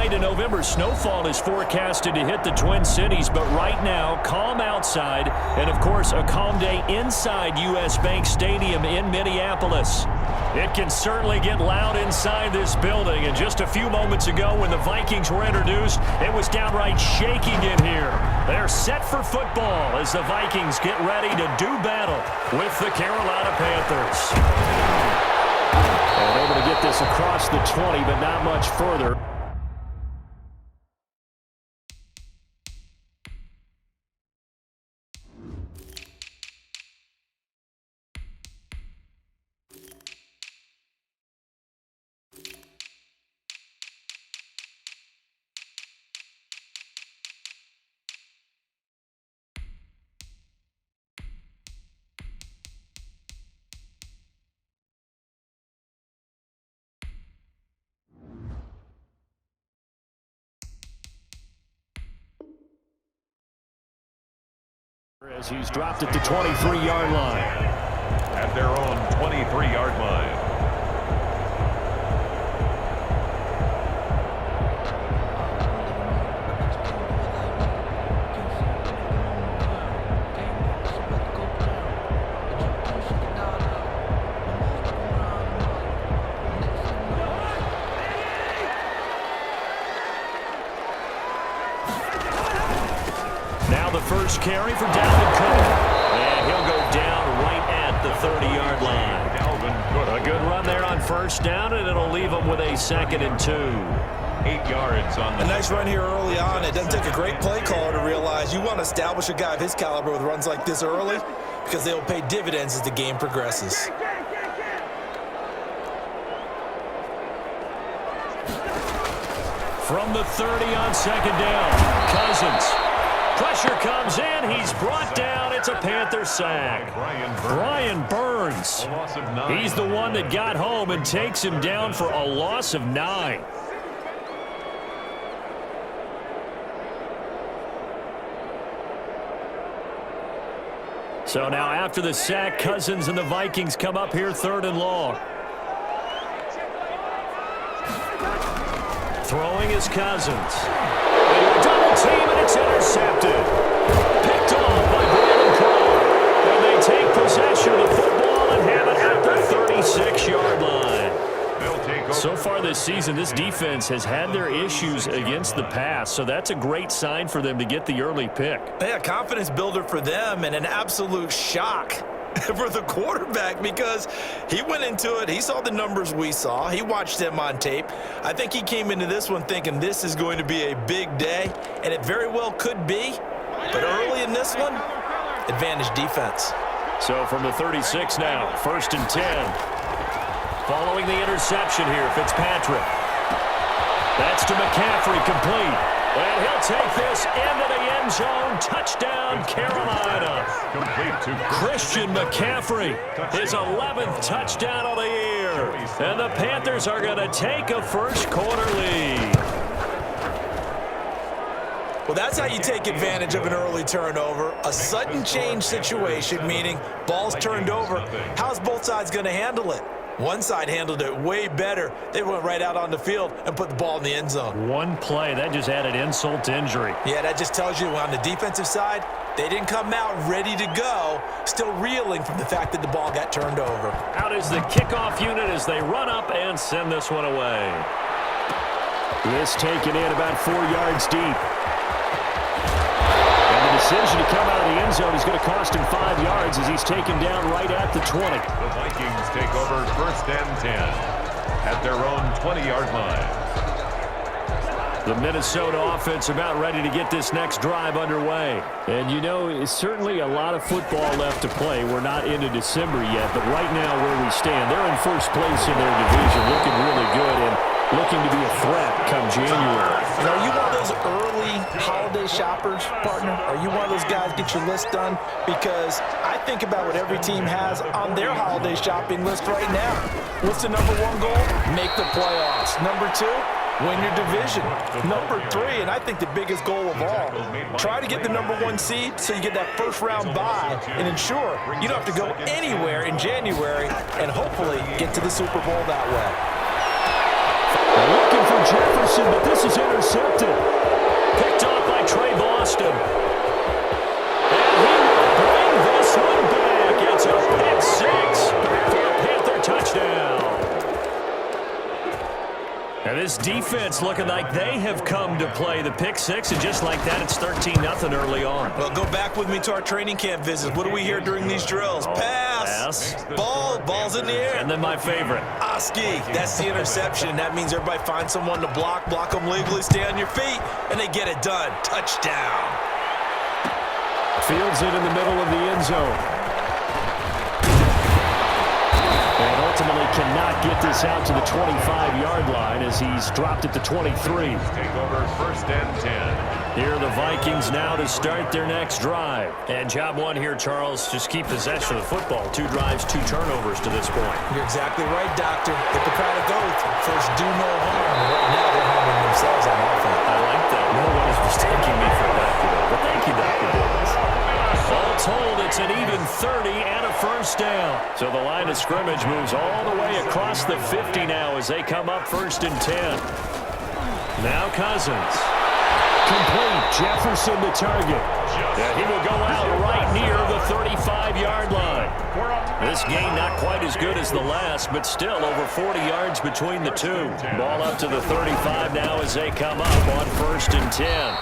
Tonight, a November snowfall is forecasted to hit the Twin Cities, but right now, calm outside, and of course, a calm day inside U.S. Bank Stadium in Minneapolis. It can certainly get loud inside this building, and just a few moments ago when the Vikings were introduced, it was downright shaking in here. They're set for football as the Vikings get ready to do battle with the Carolina Panthers. And able to get this across the 20, but not much further. As he's dropped at the 23-yard line. At their own 23-yard line. First carry for Dalvin Cook. And he'll go down right at the 30-yard line. Dalvin Cook. A good run there on first down, and it'll leave him with a 2nd and 2. 8 yards on the... A nice run here early on. It doesn't take a great play caller to realize you want to establish a guy of his caliber with runs like this early because they'll pay dividends as the game progresses. From the 30 on 2nd down, Cousins. Pressure comes in. He's brought down. It's a Panther sack. Brian Burns. He's the one that got home and takes him down for a loss of 9. So now after the sack, Cousins and the Vikings come up here 3rd and long. Throwing is Cousins. Double team, and it's intercepted. Picked off by Brandon Cole. And they take possession of the football and have it at the 36-yard line. So far this season, this defense has had their issues against the pass, so that's a great sign for them to get the early pick. Yeah, confidence builder for them and an absolute shock for the quarterback because he went into it. He saw the numbers we saw. He watched them on tape. I think he came into this one thinking this is going to be a big day, and it very well could be. But early in this one, advantage defense. So from the 36 now, 1st and 10. Following the interception here, Fitzpatrick. That's to McCaffrey, complete. And he'll take this into the end zone. Touchdown, Carolina. Complete to Christian McCaffrey, his 11th touchdown of the year. And the Panthers are going to take a first-quarter lead. Well, that's how you take advantage of an early turnover. A sudden change situation, meaning ball's turned over. How's both sides going to handle it? One side handled it way better. They went right out on the field and put the ball in the end zone. One play, that just added insult to injury. Yeah, that just tells you on the defensive side, they didn't come out ready to go, still reeling from the fact that the ball got turned over. Out is the kickoff unit as they run up and send this one away. This taken in about 4 yards deep. Decision to come out of the end zone is going to cost him 5 yards as he's taken down right at the 20. The Vikings take over 1st and 10 at their own 20-yard line. The Minnesota offense about ready to get this next drive underway. And you know, it's certainly a lot of football left to play. We're not into December yet, but right now where we stand, they're in first place in their division, looking really good and looking to be a threat come January. Are you one of those early holiday shoppers, partner? Are you one of those guys get your list done? Because I think about what every team has on their holiday shopping list right now. What's the number 1 goal? Make the playoffs. Number 2? Win your division. Number 3, and I think the biggest goal of all, try to get the number 1 seed so you get that first-round bye and ensure you don't have to go anywhere in January and hopefully get to the Super Bowl that way. Looking for Jefferson, but this is intercepted. defense looking like they have come to play the pick six, and just like that, it's 13-0 early on. Well, go back with me to our training camp visits. What do we hear during these drills? Pass. Ball's in the air. And then my favorite. Oski, that's the interception. That means everybody finds someone to block them legally, stay on your feet, and they get it done. Touchdown. Fields it in the middle of the end zone. And ultimately cannot get this out to the 25-yard line as he's dropped at the 23. Take over 1st and 10. Here are the Vikings now to start their next drive. And job one here, Charles, just keep possession of the football. 2 drives, 2 turnovers to this point. You're exactly right, Doctor. Hippocratic oath. First, do no harm. Right now, they're harming themselves on offense. I like that. No one is mistaking me for that, but thank you, Dr. Davis. All told, it's an even 30 and a first down. So the line of scrimmage moves all the way across the 50 now as they come up 1st and 10. Now Cousins. Complete. Jefferson the target. And he will go out right near the 35-yard line. This game not quite as good as the last, but still over 40 yards between the two. Ball up to the 35 now as they come up on 1st and 10.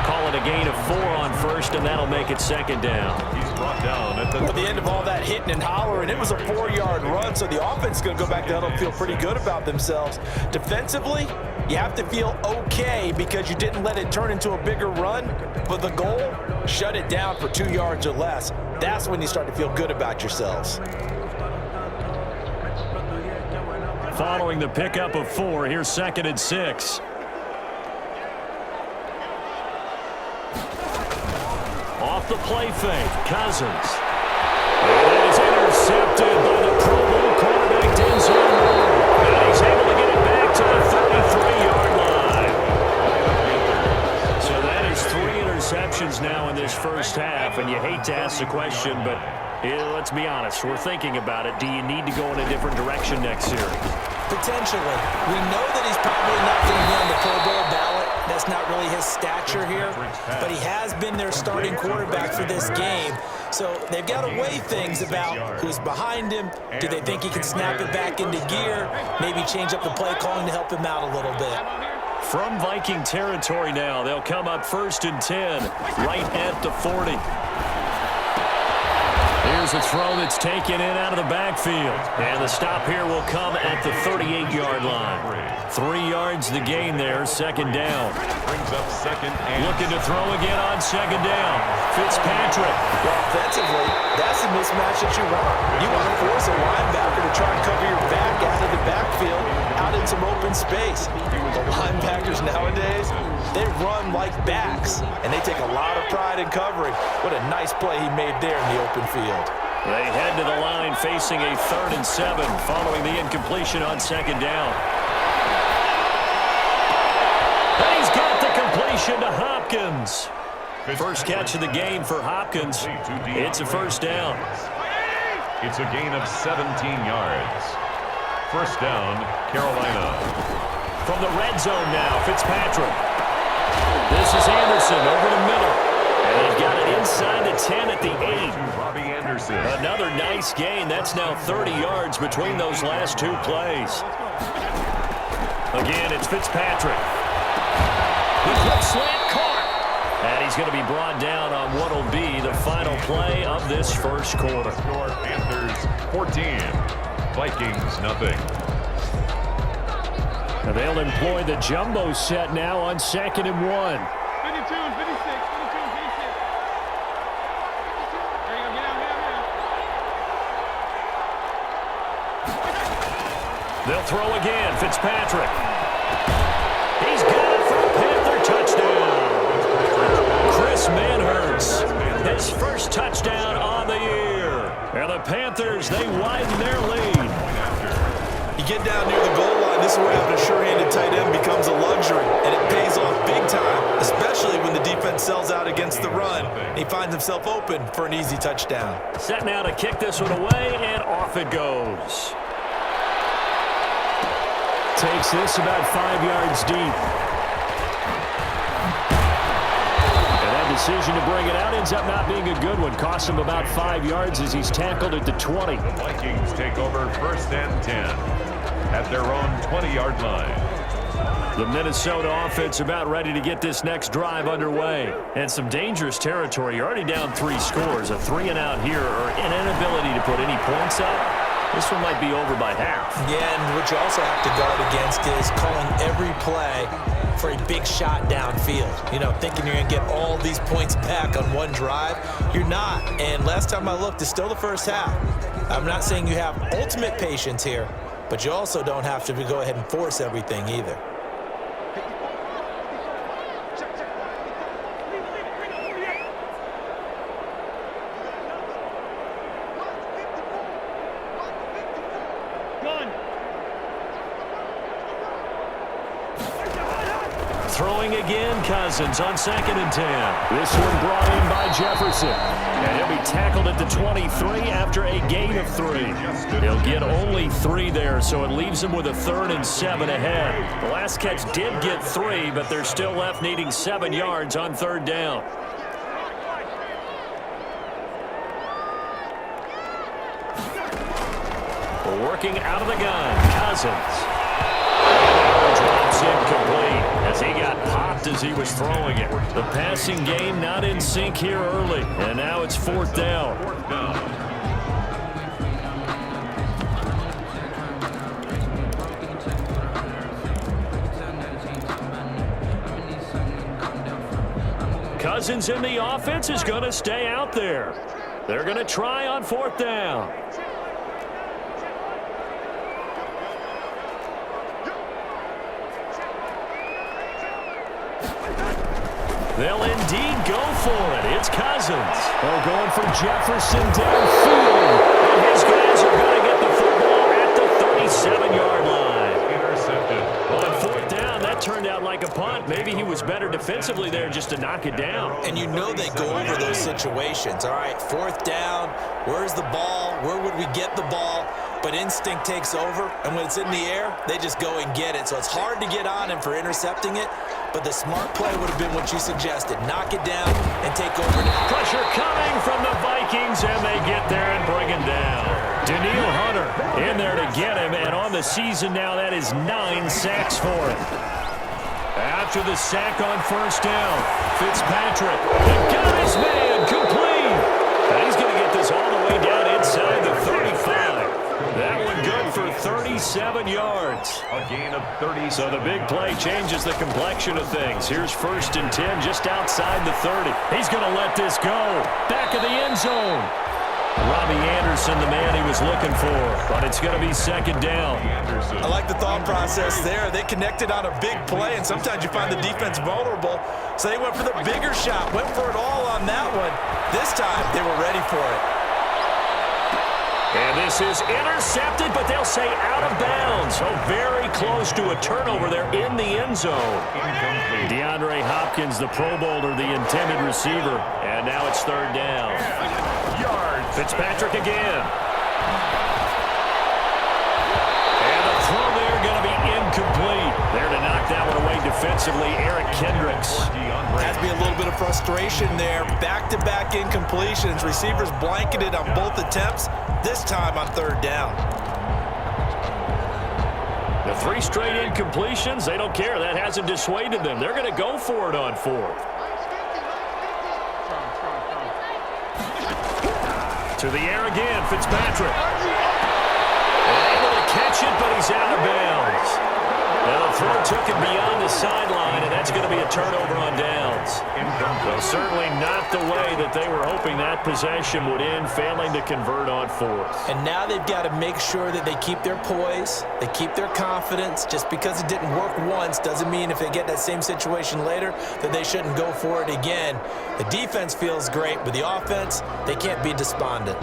Call it a gain of 4 on 1st, and that'll make it 2nd down. He's brought down at the end of all that hitting and hollering. It was a 4-yard run, so the offense is going to go back to huddle and feel pretty good about themselves. Defensively, you have to feel okay because you didn't let it turn into a bigger run. But the goal, shut it down for 2 yards or less. That's when you start to feel good about yourselves. Following the pickup of 4, here's 2nd and 6. Off the play fake, Cousins. And it is intercepted by the Pro Bowl quarterback, Denzel Ward. And he's able to get it back to the 33-yard line. So that is 3 interceptions now in this first half, and you hate to ask the question, but let's be honest, we're thinking about it. Do you need to go in a different direction next series? Potentially. We know that he's probably not going to be on the Pro Bowl ballot. That's not really his stature here, but he has been their starting quarterback for this game. So they've got to weigh things about who's behind him. Do they think he can snap it back into gear? Maybe change up the play calling to help him out a little bit. From Viking territory now, they'll come up 1st and 10, right at the 40. Here's a throw that's taken in out of the backfield. And the stop here will come at the 38-yard line. 3 yards the gain there, 2nd down. Brings up 2nd and looking to throw again on 2nd down. Fitzpatrick. Well, offensively, that's the mismatch that you want. You want to force a linebacker to try and cover your back out of the backfield, out in some open space. The linebackers nowadays, they run like backs, and they take a lot of pride in covering. What a nice play he made there in the open field. They head to the line facing a 3rd and 7 following the incompletion on 2nd down. And he's got the completion to Hopkins. First catch of the game for Hopkins. It's a first down. It's a gain of 17 yards. First down, Carolina. From the red zone now, Fitzpatrick. This is Anderson over the middle. And they've got it inside the 10 at the 8. Robbie Anderson. Another nice gain. That's now 30 yards between those last 2 plays. Again, it's Fitzpatrick. The quick slant caught. And he's going to be brought down on what will be the final play of this first quarter. Score Panthers 14, Vikings nothing. And they'll employ the jumbo set now on 2nd and 1. 52 and 56, 52 and 56. There you go, get out. They'll throw again, Fitzpatrick. He's got it for a Panther touchdown. Chris Manhertz, his first touchdown on the year. And the Panthers, they widen their lead. You get down near the goal line, this is where having a sure-handed tight end becomes a luxury, and it pays off big time, especially when the defense sells out against the run. He finds himself open for an easy touchdown. Set now to kick this one away, and off it goes. Takes this about 5 yards deep. And that decision to bring it out ends up not being a good one. Cost him about 5 yards as he's tackled at the 20. The Vikings take over 1st and 10 at their own 20-yard line. The Minnesota offense about ready to get this next drive underway. And some dangerous territory. You're already down 3 scores. A 3-and-out here or an inability to put any points up. This one might be over by half. Yeah, and what you also have to guard against is calling every play for a big shot downfield. You know, thinking you're going to get all these points back on one drive. You're not. And last time I looked, it's still the first half. I'm not saying you have ultimate patience here, but you also don't have to go ahead and force everything either. Throwing again, Cousins on 2nd and 10. This one brought in by Jefferson. And he'll be tackled at the 23 after a gain of 3. He'll get only 3 there, so it leaves him with a 3rd and 7 ahead. The last catch did get 3, but they're still left needing 7 yards on 3rd down. Working out of the gun, Cousins. Drops incomplete as he got popped as he was throwing it. The passing game not in sync here early, and now it's 4th down. Cousins in the offense is going to stay out there. They're going to try on 4th down. They'll indeed go for it. It's Cousins. They're going for Jefferson downfield. And his guys are going to get the football at the 37-yard line. Intercepted. On 4th down, that turned out like a punt. Maybe he was better defensively there just to knock it down. And you know they go over those situations. All right, 4th down, where's the ball? Where would we get the ball? But instinct takes over, and when it's in the air, they just go and get it. So it's hard to get on him for intercepting it, but the smart play would have been what you suggested. Knock it down and take over now. Pressure coming from the Vikings, and they get there and bring him down. Daniil Hunter in there to get him, and on the season now, that is 9 sacks for him. After the sack on 1st down, Fitzpatrick, the got his man complete. And he's going to get this all the way down inside the 35. That one good for 37 yards. A gain of 30. So the big play changes the complexion of things. Here's 1st and 10 just outside the 30. He's going to let this go. Back of the end zone. Robbie Anderson, the man he was looking for, but it's going to be 2nd down. I like the thought process there. They connected on a big play, and sometimes you find the defense vulnerable. So they went for the bigger shot, went for it all on that one. This time, they were ready for it. And this is intercepted, but they'll say out of bounds. So very close to a turnover there in the end zone. DeAndre Hopkins, the Pro Bowler, the intended receiver. And now it's 3rd down. Fitzpatrick again. And the throw there going to be incomplete. There to knock that one away defensively, Eric Kendricks. Has to be a little bit of frustration there. Back-to-back incompletions. Receivers blanketed on both attempts, this time on 3rd down. The 3 straight incompletions, they don't care. That hasn't dissuaded them. They're going to go for it on 4th. To the air again, Fitzpatrick. Able to catch it, but he's out of bounds. Now the throw took him beyond the sideline, and that's going to be a turnover on downs. Well, certainly not the way that they were hoping that possession would end, failing to convert on 4th. And now they've got to make sure that they keep their poise, they keep their confidence. Just because it didn't work once doesn't mean if they get that same situation later that they shouldn't go for it again. The defense feels great, but the offense, they can't be despondent.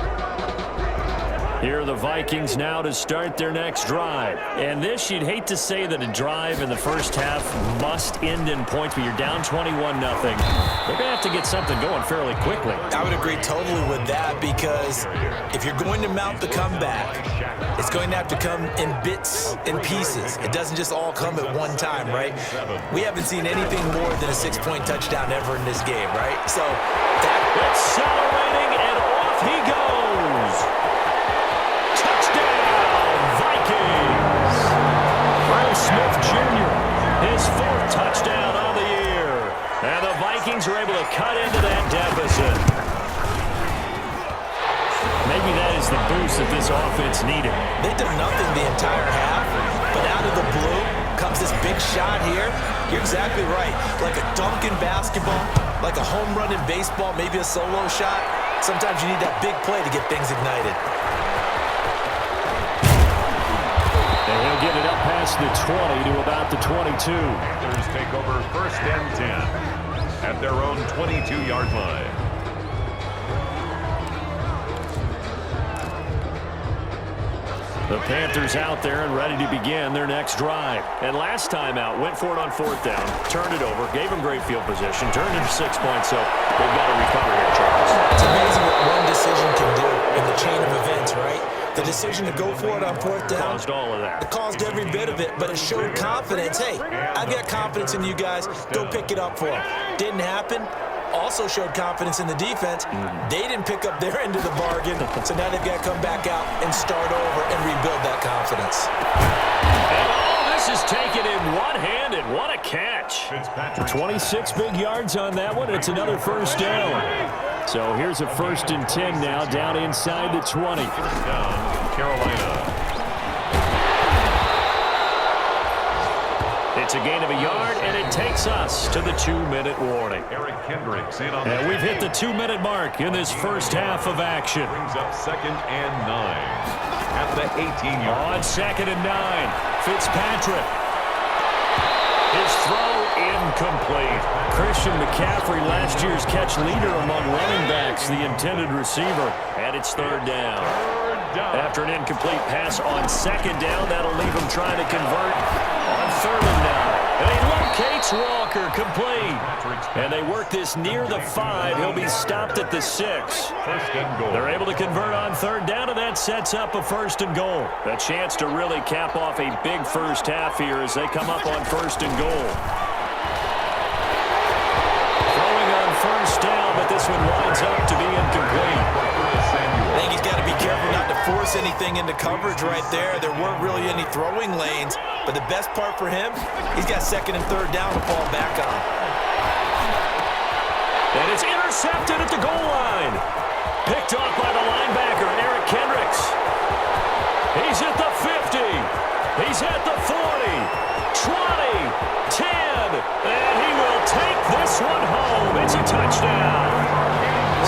Here are the Vikings now to start their next drive. And this, you'd hate to say that a drive in the first half must end in points, but you're down 21-0. They're going to have to get something going fairly quickly. I would agree totally with that, because if you're going to mount the comeback, it's going to have to come in bits and pieces. It doesn't just all come at one time, right? We haven't seen anything more than a 6-point touchdown ever in this game, right? So that accelerating, and off he goes. Smith Jr., his his 4th touchdown on the year. And the Vikings are able to cut into that deficit. Maybe that is the boost that this offense needed. They did nothing the entire half, but out of the blue comes this big shot here. You're exactly right. Like a dunk in basketball, like a home run in baseball, maybe a solo shot. Sometimes you need that big play to get things ignited. And he'll get it up past the 20 to about the 22. Panthers take over 1st and 10 at their own 22-yard line. The Panthers out there and ready to begin their next drive. And last time out, went for it on 4th down, turned it over, gave them great field position, turned into 6 points, so they've got to recover here, Charles. It's amazing what one decision can do in the chain of events, right? The decision to go for it on 4th down. Caused all of that. It caused every bit of it, but it showed confidence. Hey, I've got confidence in you guys. Go pick it up for them. Didn't happen. Also showed confidence in the defense. They didn't pick up their end of the bargain, so now they've got to come back out and start over and rebuild that confidence. And all this is taken in one-handed. What a catch. 26 big yards on that one. It's another 1st down. So here's a 1st and 10 now, down inside the 20. Down, Carolina. It's a gain of a yard, and it takes us to the 2-minute warning. Eric Kendricks in on And we've hit the 2-minute mark in this first half of action. brings up 2nd and 9 at the 18-yard. On 2nd and 9, Fitzpatrick. His throw incomplete. Christian McCaffrey, last year's catch leader among running backs, the intended receiver. And it's 3rd down. After an incomplete pass on 2nd down, that'll leave him trying to convert on 3rd and 9. And he locates Walker, complete. And they work this near the 5. He'll be stopped at the 6. 1st and goal. They're able to convert on 3rd down, and that sets up a 1st and goal. A chance to really cap off a big first half here as they come up on 1st and goal. Throwing on 1st down, but this one winds up to be incomplete. I think he's got to be careful not to force anything into coverage right there. There weren't really any throwing lanes, but the best part for him, he's got 2nd and 3rd down to fall back on. And it's intercepted at the goal line. Picked off by the linebacker, Eric Kendricks. He's at the 50. He's at the 40. 20. 10. And he will take this one home. It's a touchdown.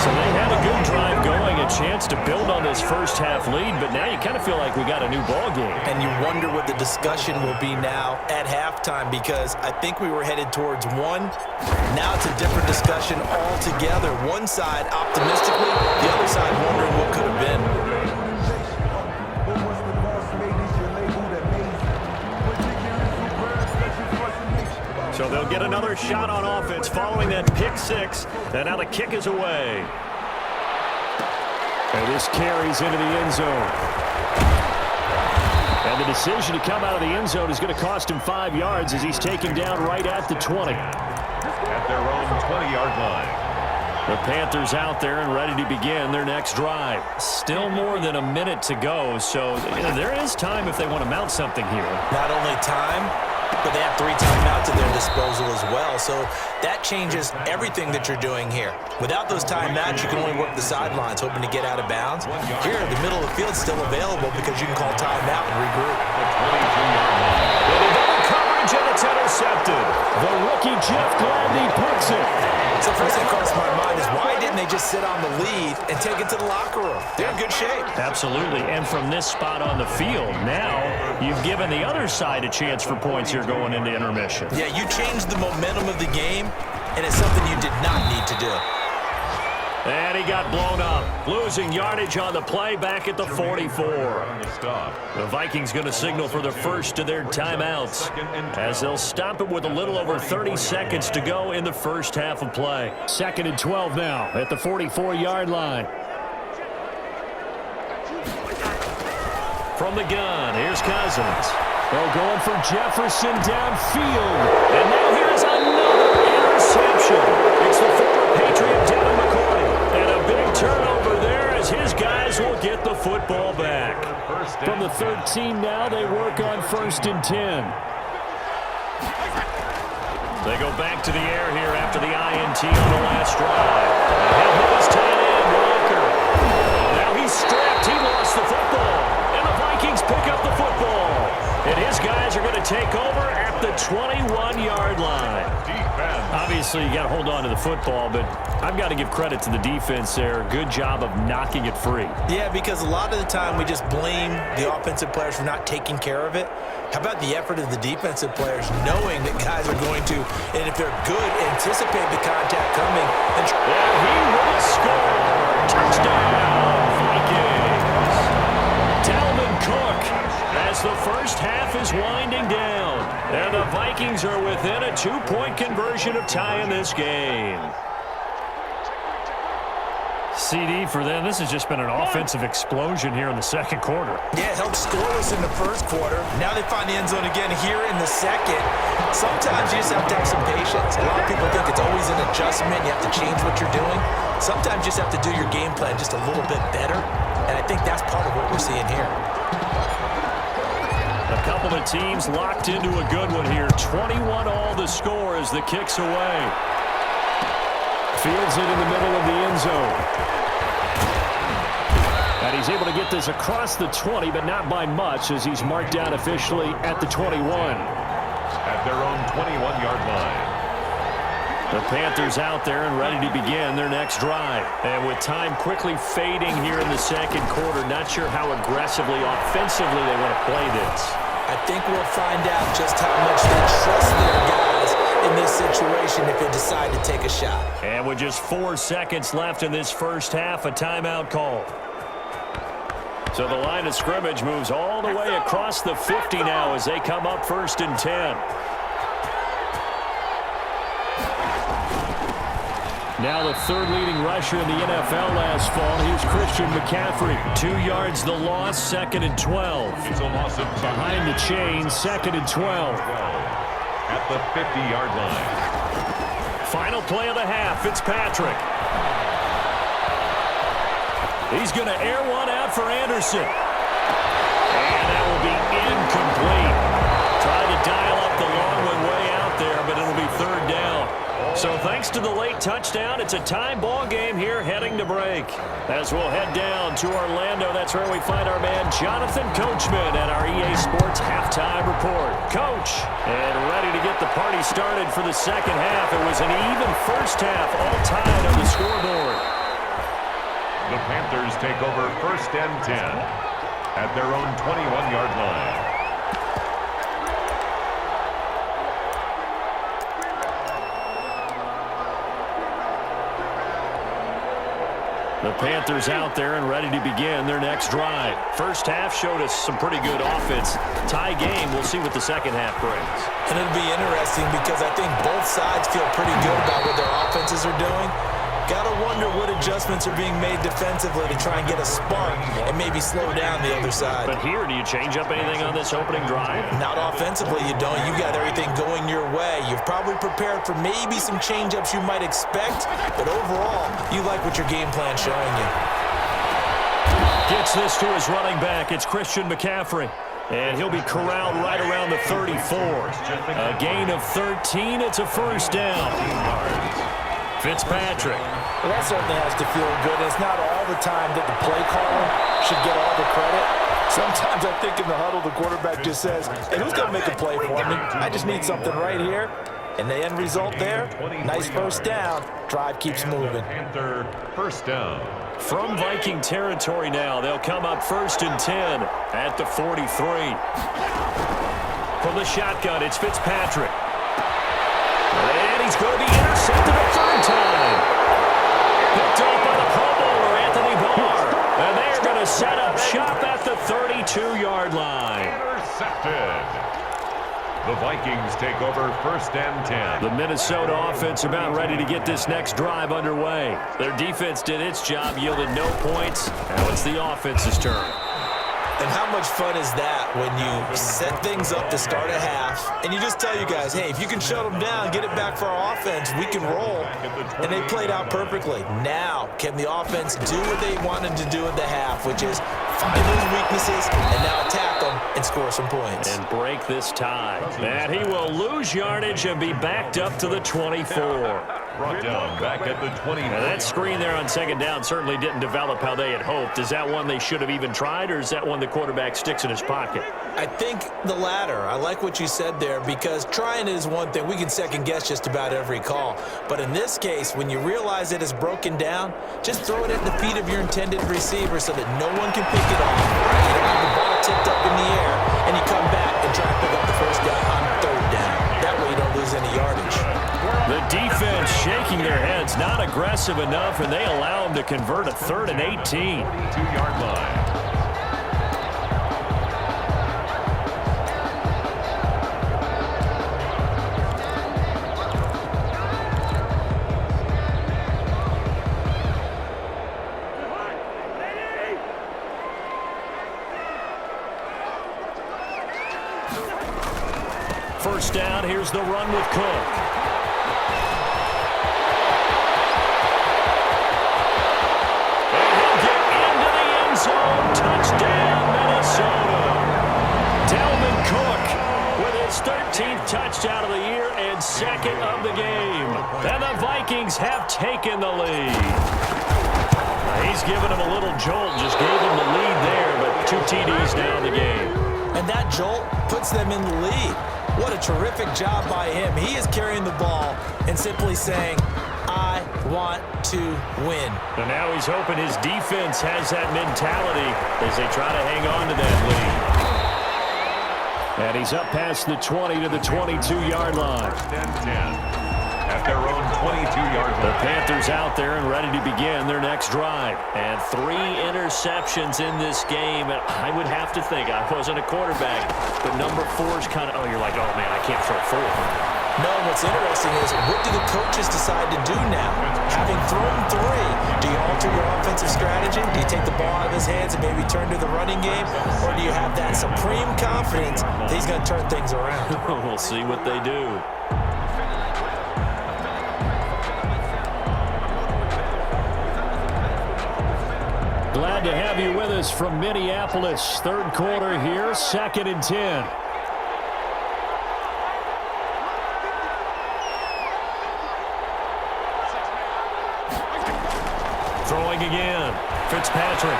So they had a good drive going, a chance to build on this first half lead, but now you kind of feel like we got a new ball game. And you wonder what the discussion will be now at halftime, because I think we were headed towards one. Now it's a different discussion altogether. One side optimistically, the other side wondering what could have been. So they'll get another shot on offense following that pick 6. And now the kick is away. And this carries into the end zone. And the decision to come out of the end zone is going to cost him 5 yards as he's taken down right at the 20. At their own 20-yard line. The Panthers out there and ready to begin their next drive. Still more than a minute to go, so there is time if they want to mount something here. Not only time, but they have 3 timeouts at their disposal as well. So that changes everything that you're doing here. Without those timeouts, you can only work the sidelines, hoping to get out of bounds. Here, the middle of the field's still available because you can call timeout and regroup. Coverage, and it's intercepted. The rookie Jeff Gladney picks it. So first thing that crossed my mind is, why didn't they just sit on the lead and take it to the locker room? They're in good shape. Absolutely, and from this spot on the field, now you've given the other side a chance for points here going into intermission. Yeah, you changed the momentum of the game, and it's something you did not need to do. And he got blown up, losing yardage on the play back at the 44. The Vikings going to signal for the first of their timeouts as they'll stop it with a little over 30 seconds to go in the first half of play. 2nd and 12 now at the 44-yard line. From the gun, here's Cousins. Oh, going for Jefferson downfield. And now here's another interception. It's the former Patriot Devin McCourty. And a big turnover there as his guys will get the football back. From the 13 now, they work on 1st and 10. They go back to the air here after the INT on the last drive. Ahead goes tight end Walker. Now he's stripped. He lost the football. And the Vikings pick up the football. And his guys are going to take over at the 21-yard line. Obviously, you got to hold on to the football, but I've got to give credit to the defense there. Good job of knocking it free. Yeah, because a lot of the time we just blame the offensive players for not taking care of it. How about the effort of the defensive players knowing that guys are going to, and if they're good, anticipate the contact coming. And he will score. Touchdown, Vikings. Dalvin Cook as the first half is winding down. And the Vikings are within a 2-point conversion of tying this game. CD for them. This has just been an offensive explosion here in the second quarter. Yeah, it held scoreless in the first quarter. Now they find the end zone again here in the second. Sometimes you just have to have some patience. A lot of people think it's always an adjustment. You have to change what you're doing. Sometimes you just have to do your game plan just a little bit better. And I think that's part of what we're seeing here. A couple of teams locked into a good one here. 21 all the score as the kick's away. Fields it in the middle of the end zone. And he's able to get this across the 20, but not by much as he's marked down officially at the 21. At their own 21-yard line. The Panthers out there and ready to begin their next drive. And with time quickly fading here in the second quarter, not sure how aggressively, offensively they want to play this. I think we'll find out just how much they trust their guys in this situation if they decide to take a shot. And with just 4 seconds left in this first half, a timeout call. So the line of scrimmage moves all the way across the 50 now as they come up 1st and 10. Now the third leading rusher in the NFL last fall. Here's Christian McCaffrey. 2 yards the loss, 2nd and 12. It's a loss of behind the chain, 2nd and 12. At the 50-yard line. Final play of the half, Fitzpatrick. He's going to air one out for Anderson. And that will be incomplete. Tried to dial up the long one way out there, but it'll be 3rd down. So thanks to the late touchdown, it's a tie ball game here heading to break. As we'll head down to Orlando, that's where we find our man Jonathan Coachman at our EA Sports Halftime Report. Coach, and ready to get the party started for the second half. It was an even first half, all tied on the scoreboard. The Panthers take over 1st and 10 at their own 21-yard line. The Panthers out there and ready to begin their next drive. First half showed us some pretty good offense. Tie game, we'll see what the second half brings. And it'll be interesting because I think both sides feel pretty good about what their offenses are doing. Got to wonder what adjustments are being made defensively to try and get a spark and maybe slow down the other side. But here, do you change up anything on this opening drive? Not offensively, you don't. You got everything going your way. You've probably prepared for maybe some change-ups you might expect, but overall, you like what your game plan's showing you. Gets this to his running back. It's Christian McCaffrey. And he'll be corralled right around the 34. A gain of 13. It's a first down. Fitzpatrick. Well, that certainly has to feel good. It's not all the time that the play caller should get all the credit. Sometimes I think in the huddle, the quarterback just says, hey, who's going to make a play for me? I just need something right here. And the end result there, nice first down. Drive keeps moving. Panther first down. From Viking territory now, they'll come up 1st and 10 at the 43. From the shotgun, it's Fitzpatrick. And he's going to be intercepted a 3rd time. Picked up by the Pro Bowler, Anthony Barr. And they're going to set up shop at the 32-yard line. Intercepted. The Vikings take over 1st and 10. The Minnesota offense about ready to get this next drive underway. Their defense did its job, yielded no points. Now it's the offense's turn. And how much fun is that when you set things up to start a half and you just tell you guys, hey, if you can shut them down, get it back for our offense, we can roll. And they played out perfectly. Now, can the offense do what they wanted to do at the half, which is find those weaknesses, and now attack them and score some points. And break this tie. And he will lose yardage and be backed up to the 24. Brought down back at the 20. Now that screen there on second down certainly didn't develop how they had hoped. Is that one they should have even tried, or is that one the quarterback sticks in his pocket? I think the latter. I like what you said there, because trying is one thing. We can second guess just about every call. But in this case, when you realize it is broken down, just throw it at the feet of your intended receiver so that no one can pick it off. You don't have the ball tipped up in the air, and you come back and try to pick up the first down on third down. That way you don't lose any yardage. The defense shaking their heads, not aggressive enough, and they allow them to convert a 3rd and 18. 22-yard line. First down, here's the run with Cook. Touchdown, Minnesota. Dalvin Cook with his 13th touchdown of the year and 2nd of the game. And the Vikings have taken the lead. He's given him a little jolt, just gave him the lead there, but 2 TDs now in the game. And that jolt puts them in the lead. What a terrific job by him. He is carrying the ball and simply saying, I want to win. And now he's hoping his defense has that mentality as they try to hang on to that lead. And he's up past the 20 to the 22-yard line. 10-10 at their own 22-yard line. The Panthers out there and ready to begin their next drive. And 3 interceptions in this game. And I would have to think, I wasn't a quarterback, but number 4 is kind of, oh, you're like, oh, man, I can't throw 4. No, what's interesting is, what do the coaches decide to do now? Having thrown 3, do you alter your offensive strategy? Do you take the ball out of his hands and maybe turn to the running game? Or do you have that supreme confidence that he's going to turn things around? We'll see what they do. Glad to have you with us from Minneapolis. 3rd quarter here, 2nd and 10. Throwing again. Fitzpatrick.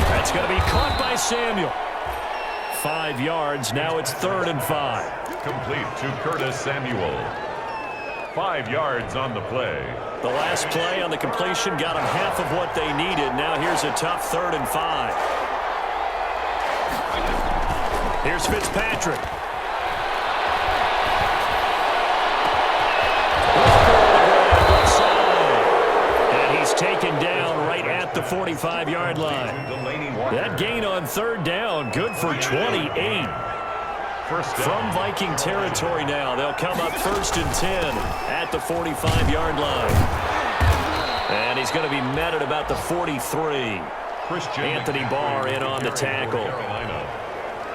That's going to be caught by Samuel. 5 yards. Now it's 3rd and 5. Complete to Curtis Samuel. 5 yards on the play. The last play on the completion got them half of what they needed. Now here's a tough 3rd and 5. Here's Fitzpatrick. Taken down right at the 45-yard line. That gain on 3rd down, good for 28. From Viking territory now, they'll come up 1st and 10 at the 45-yard line. And he's going to be met at about the 43. Anthony Barr in on the tackle.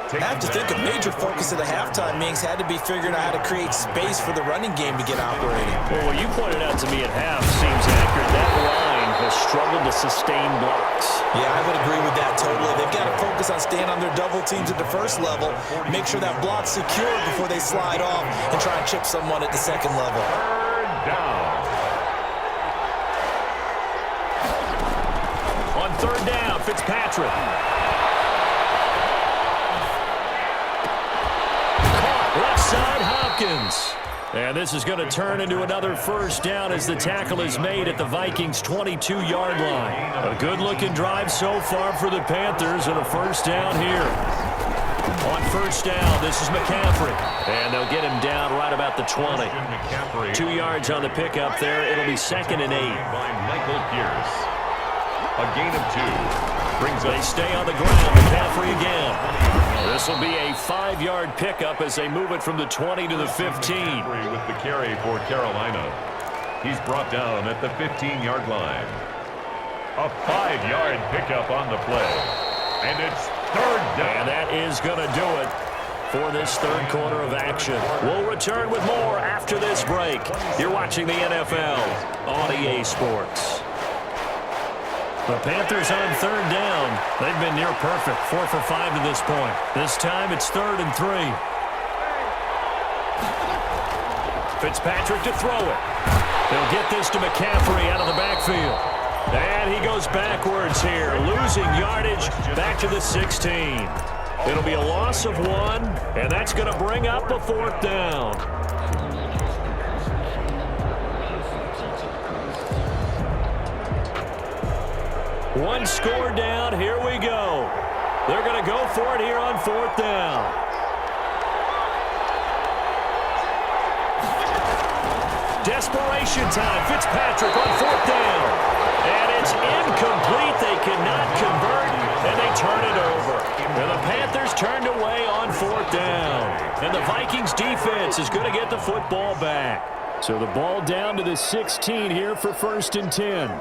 I have to think a major focus of the halftime meetings had to be figuring out how to create space for the running game to get operating. Well, what you pointed out to me at half seems accurate. That line has struggled to sustain blocks. Yeah, I would agree with that totally. They've got to focus on staying on their double teams at the first level, make sure that block's secure before they slide off and try and chip someone at the second level. 3rd down. On 3rd down, Fitzpatrick. Left side, Hopkins. And this is going to turn into another first down as the tackle is made at the Vikings' 22-yard line. A good-looking drive so far for the Panthers, and a first down here. On first down, this is McCaffrey. And they'll get him down right about the 20. 2 yards on the pickup there. It'll be 2nd and 8. By Michael Pierce. A gain of 2. Brings They stay on the ground. McCaffrey again. This will be a 5-yard pickup as they move it from the 20 to the 15. With the carry for Carolina. He's brought down at the 15-yard line. A 5-yard pickup on the play. And it's 3rd down. And that is going to do it for this 3rd quarter of action. We'll return with more after this break. You're watching the NFL on EA Sports. The Panthers on third down. They've been near perfect, 4 for 5 to this point. This time it's 3rd and 3. Fitzpatrick to throw it. They'll get this to McCaffrey out of the backfield. And he goes backwards here, losing yardage back to the 16. It'll be a loss of 1, and that's going to bring up a 4th down. One score down, here we go. They're going to go for it here on 4th down. Desperation time, Fitzpatrick on 4th down. And it's incomplete. They cannot convert, and they turn it over. And the Panthers turned away on 4th down. And the Vikings defense is going to get the football back. So the ball down to the 16 here for 1st and 10.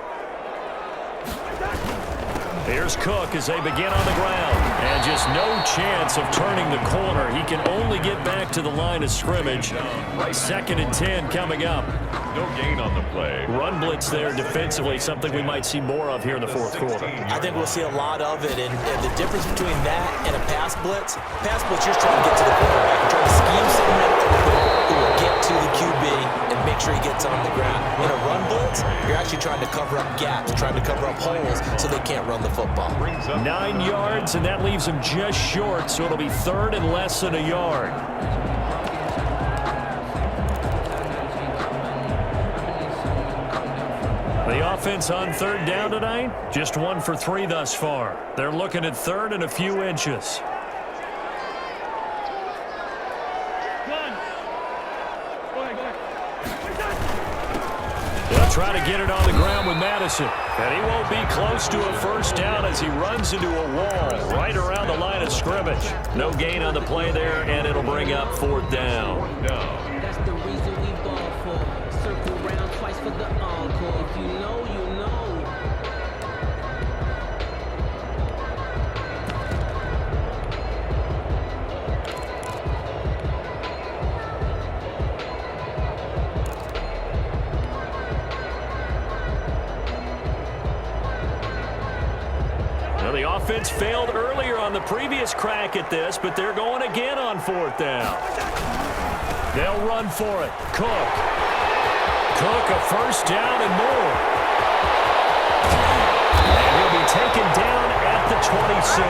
Here's Cook as they begin on the ground. And just no chance of turning the corner. He can only get back to the line of scrimmage. 2nd and 10 coming up. No gain on the play. Run blitz there defensively, something we might see more of here in the 4th quarter. I think we'll see a lot of it, and the difference between that and a pass blitz, you're trying to get to the quarterback. You're trying to scheme someone who will get to the QB and make sure he gets on the ground. In a run blitz, you're actually trying to cover up gaps, trying to cover up holes so they can't run the football. 9 yards, and that leaves him just short, so it'll be 3rd and less than a yard. The offense on 3rd down tonight, just 1 for 3 thus far. They're looking at 3rd and a few inches. They'll try to get it on the ground with Madison. And he won't be close to a 1st down as he runs into a wall right around the line of scrimmage. No gain on the play there, and it'll bring up 4th down. That's the reason we ball for. Circle round twice for the encore. If you know, you know. Now the offense failed earlier on the previous crack at this, but they're going again on 4th down. They'll run for it. Cook, a 1st down and more. And he'll be taken down at the 26.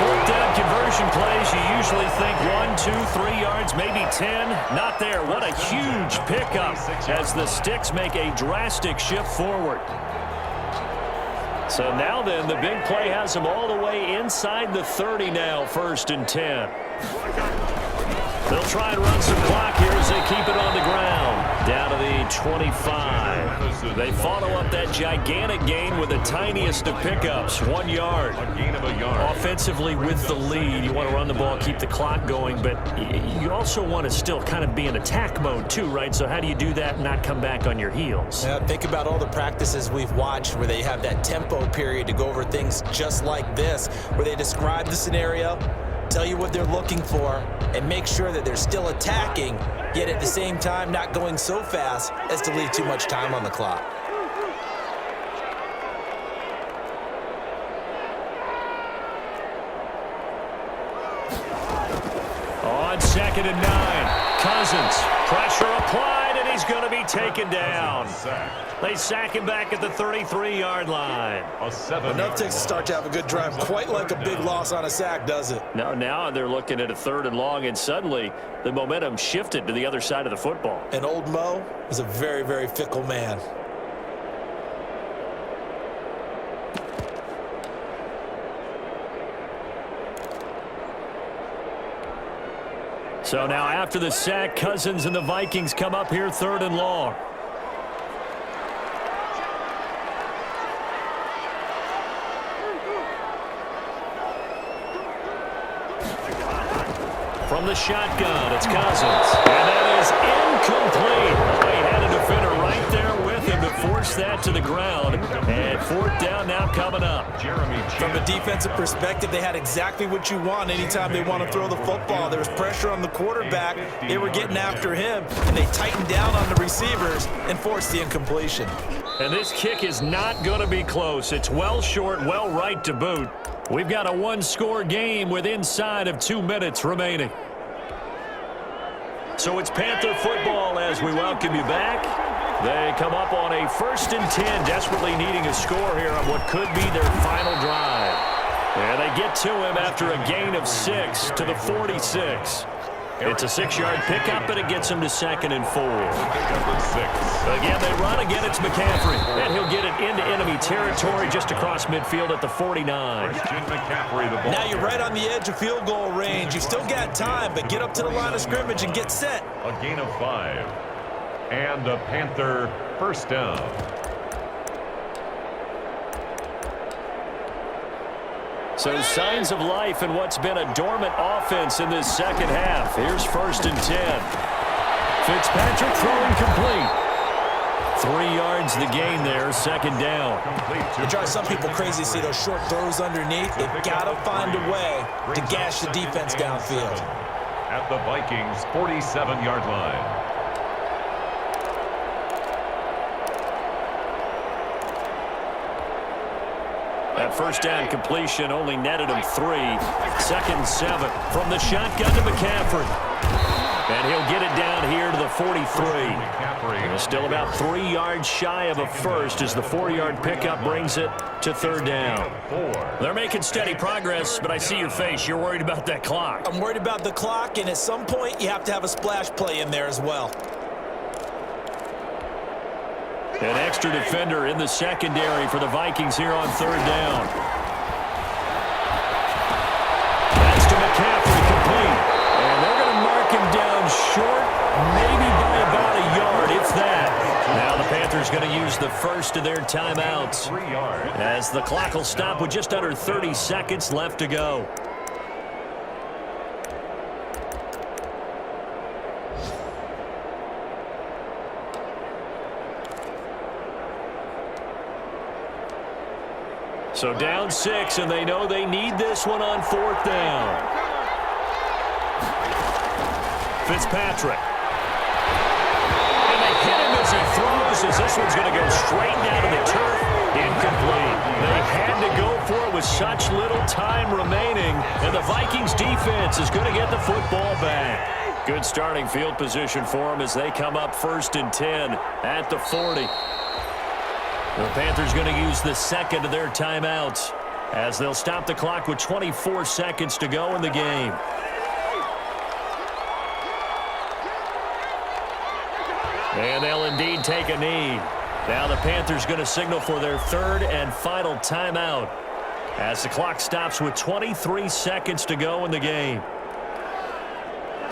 4th down conversion plays, you usually think 1, 2, 3 yards, maybe 10. Not there. What a huge pickup as the Sticks make a drastic shift forward. So now then, the big play has them all the way inside the 30 now, 1st and 10. They'll try and run some clock here as they keep it on the ground. Down to the 25. They follow up that gigantic gain with the tiniest of pickups, 1 yard. A gain of a yard. Offensively with the lead, you want to run the ball, keep the clock going, but you also want to still kind of be in attack mode too, right? So how do you do that and not come back on your heels? Yeah, think about all the practices we've watched where they have that tempo period to go over things just like this, where they describe the scenario, tell you what they're looking for, and make sure that they're still attacking, yet at the same time not going so fast as to leave too much time on the clock. On 2nd and 9, Cousins, pressure applied, and he's going to be taken down. They sack him back at the 33-yard line. Enough takes to start to have a good drive. Quite like a big loss on a sack, does it? Now they're looking at a 3rd and long, and suddenly the momentum shifted to the other side of the football. And old Mo is a very, very fickle man. So now after the sack, Cousins and the Vikings come up here 3rd and long. From the shotgun, it's Cousins. And that is incomplete. Oh, he had a defender right there with him to force that to the ground. And 4th down now coming up. From a defensive perspective, they had exactly what you want anytime they want to throw the football. There was pressure on the quarterback. They were getting after him, and they tightened down on the receivers and forced the incompletion. And this kick is not going to be close. It's well short, well right to boot. We've got a one-score game with inside of 2 minutes remaining. So it's Panther football as we welcome you back. They come up on a 1st and 10, desperately needing a score here on what could be their final drive. And they get to him after a gain of 6 to the 46. It's a 6-yard pickup, and it gets him to 2nd and 4. Again, they run. Again, it's McCaffrey. And he'll get it into enemy territory just across midfield at the 49. Now you're right on the edge of field goal range. You still got time, but get up to the line of scrimmage and get set. A gain of 5. And a Panther first down. So signs of life in what's been a dormant offense in this second half. Here's 1st and 10. Fitzpatrick throwing complete. 3 yards the gain there, 2nd down. It drives some people crazy to see those short throws underneath. They've got to find a way to gash the defense downfield. At the Vikings' 47-yard line. That first down completion only netted him 3. 2nd and 7 from the shotgun to McCaffrey. And he'll get it down here to the 43. And still about 3 yards shy of a first as the 4-yard pickup brings it to 3rd down. They're making steady progress, but I see your face. You're worried about that clock. I'm worried about the clock, and at some point you have to have a splash play in there as well. An extra defender in the secondary for the Vikings here on 3rd down. That's to McCaffrey, complete. And they're going to mark him down short, maybe by about a yard, if that. Now the Panthers going to use the first of their timeouts as the clock will stop with just under 30 seconds left to go. So down 6, and they know they need this one on 4th down. Fitzpatrick. And they hit him as he throws, as this one's going to go straight down to the turf. Incomplete. They had to go for it with such little time remaining, and the Vikings defense is going to get the football back. Good starting field position for them as they come up 1st and 10 at the 40. The Panthers going to use the second of their timeouts as they'll stop the clock with 24 seconds to go in the game. And they'll indeed take a knee. Now the Panthers going to signal for their 3rd and final timeout as the clock stops with 23 seconds to go in the game.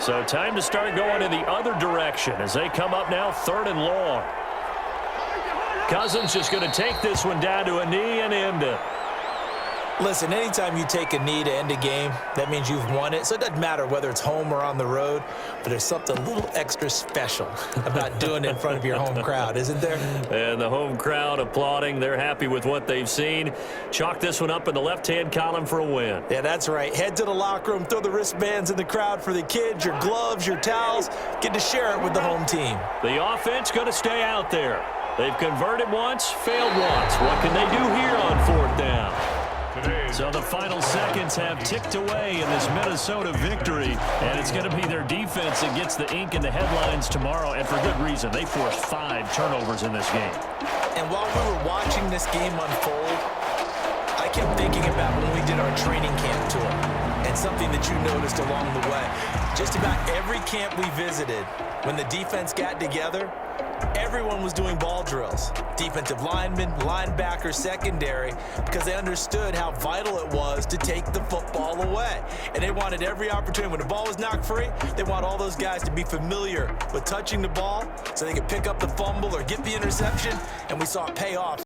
So time to start going in the other direction as they come up now 3rd and long. Cousins just going to take this one down to a knee and end it. Listen, anytime you take a knee to end a game, that means you've won it. So it doesn't matter whether it's home or on the road, but there's something a little extra special about doing it in front of your home crowd, isn't there? And the home crowd applauding. They're happy with what they've seen. Chalk this one up in the left-hand column for a win. Yeah, that's right. Head to the locker room, throw the wristbands in the crowd for the kids, your gloves, your towels. Get to share it with the home team. The offense going to stay out there. They've converted once, failed once. What can they do here on 4th down? So the final seconds have ticked away in this Minnesota victory, and it's going to be their defense that gets the ink in the headlines tomorrow, and for good reason. They forced 5 turnovers in this game. And while we were watching this game unfold, I kept thinking about when we did our training camp tour and something that you noticed along the way. Just about every camp we visited, when the defense got together, everyone was doing ball drills. Defensive linemen, linebackers, secondary, because they understood how vital it was to take the football away. And they wanted every opportunity. When the ball was knocked free, they want all those guys to be familiar with touching the ball so they could pick up the fumble or get the interception, and we saw it pay off.